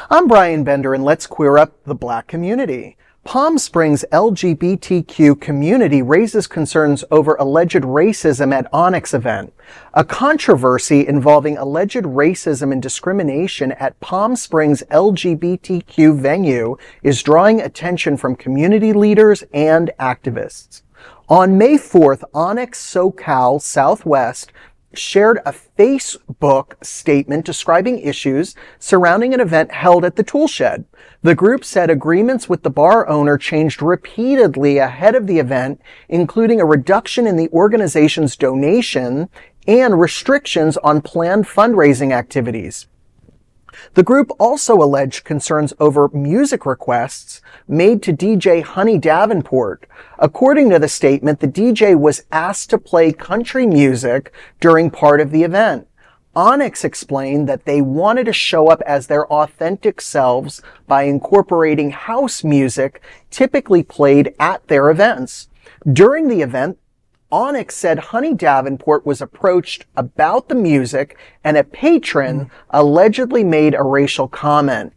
I'm Brian Bender, and let's queer up the Black community. Palm Springs LGBTQ community raises concerns over alleged racism at ONYX event. A controversy involving alleged racism and discrimination at Palm Springs LGBTQ venue is drawing attention from community leaders and activists. On May 4th, ONYX SoCal Southwest shared a Facebook statement describing issues surrounding an event held at the tool shed. The group said agreements with the bar owner changed repeatedly ahead of the event, including a reduction in the organization's donation and restrictions on planned fundraising activities. The group also alleged concerns over music requests made to DJ Honey Davenport. According to the statement, the DJ was asked to play country music during part of the event. ONYX explained that they wanted to show up as their authentic selves by incorporating house music typically played at their events. During the event, ONYX said Honey Davenport was approached about the music and a patron allegedly made a racial comment.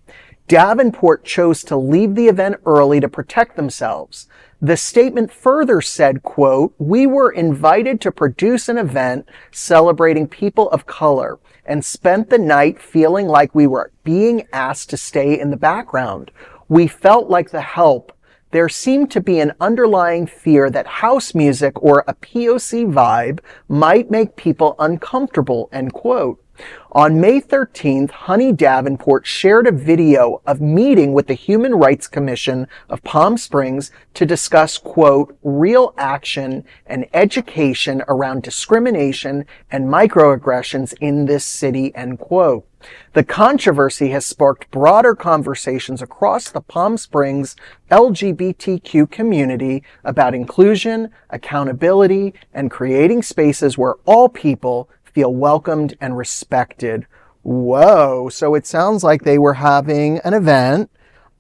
Davenport chose to leave the event early to protect themselves. The statement further said, quote, "We were invited to produce an event celebrating people of color and spent the night feeling like we were being asked to stay in the background. We felt like the help. There seemed to be an underlying fear that house music or a POC vibe might make people uncomfortable," end quote. On May 13th, Honey Davenport shared a video of meeting with the Human Rights Commission of Palm Springs to discuss, quote, "real action and education around discrimination and microaggressions in this city," end quote. The controversy has sparked broader conversations across the Palm Springs LGBTQ community about inclusion, accountability, and creating spaces where all people feel welcomed and respected. Whoa. So it sounds like they were having an event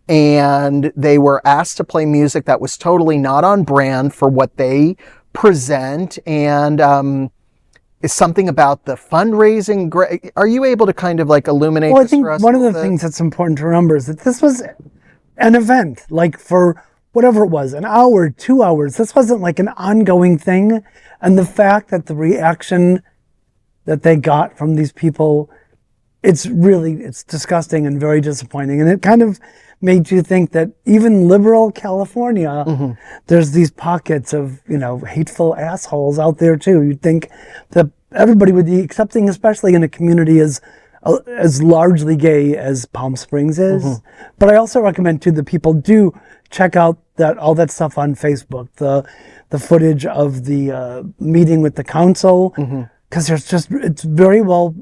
and they were asked to play music that was totally not on brand for what they present. And is something about the fundraising. Are you able to kind of like illuminate Well, I this think for us one of the things that's important to remember is that this was an event, like for whatever it was, an hour, 2 hours. This wasn't like an ongoing thing. And the fact that the reaction that they got from these people, it's disgusting and very disappointing. And it kind of made you think that even liberal California, there's these pockets of, hateful assholes out there too. You'd think that everybody would be accepting, especially in a community as largely gay as Palm Springs is. But I also recommend too that people do check out all that stuff on Facebook, the footage of the meeting with the council. Because it's very well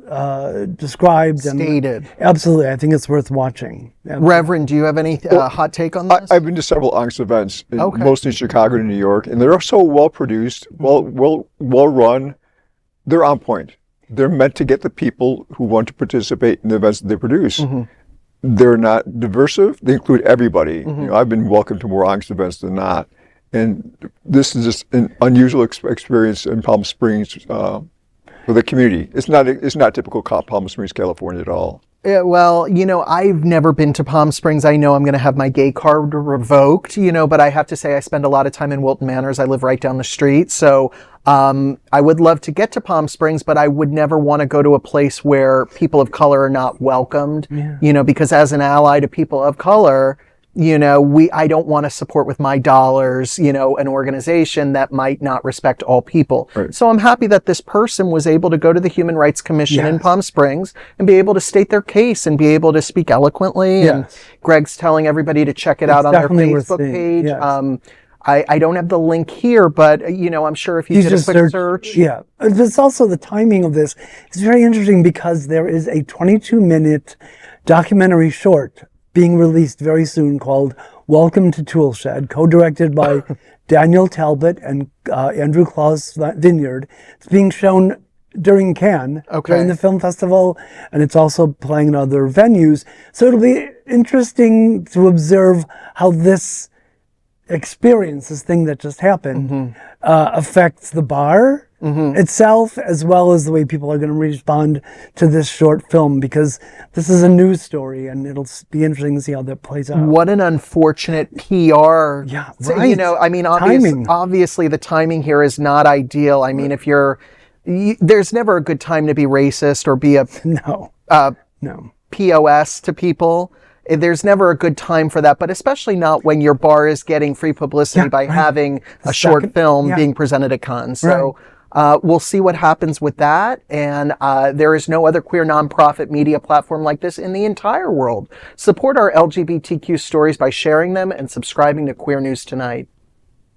described. Stated. And absolutely, I think it's worth watching. Reverend, do you have any hot take on this? I've been to several ONYX events, mostly in Chicago and New York, and they're so well produced, well run. They're on point. They're meant to get the people who want to participate in the events that they produce. They're not divisive. They include everybody. I've been welcome to more ONYX events than not, and this is just an unusual experience in Palm Springs. For the community. It's not typical Palm Springs, California at all. Yeah, well, I've never been to Palm Springs. I know I'm going to have my gay card revoked, but I have to say I spend a lot of time in Wilton Manors. I live right down the street. So I would love to get to Palm Springs, but I would never want to go to a place where people of color are not welcomed, because as an ally to people of color, I don't want to support with my dollars, an organization that might not respect all people. Right. So I'm happy that this person was able to go to the Human Rights Commission in Palm Springs and be able to state their case and be able to speak eloquently. And Greg's telling everybody to check it out on their Facebook page. Yes. I don't have the link here, but I'm sure if you did a quick search. Yeah. There's also the timing of this. It's very interesting because there is a 22-minute documentary short being released very soon called Welcome to Toolshed, co-directed by Daniel Talbot and Andrew Claus Vineyard. It's being shown during Cannes, during the film festival, and it's also playing in other venues. So it'll be interesting to observe how this experience, this thing that just happened, affects the bar itself, as well as the way people are going to respond to this short film, because this is a news story and it'll be interesting to see how that plays out. What an unfortunate PR. Yeah, So, right. you know, I mean, Timing. obviously the timing here is not ideal. I mean, if there's never a good time to be racist or be a No. No. POS to people. There's never a good time for that, but especially not when your bar is getting free publicity by having a short film being presented at cons. So we'll see what happens with that. And there is no other queer nonprofit media platform like this in the entire world. Support our LGBTQ stories by sharing them and subscribing to Queer News Tonight.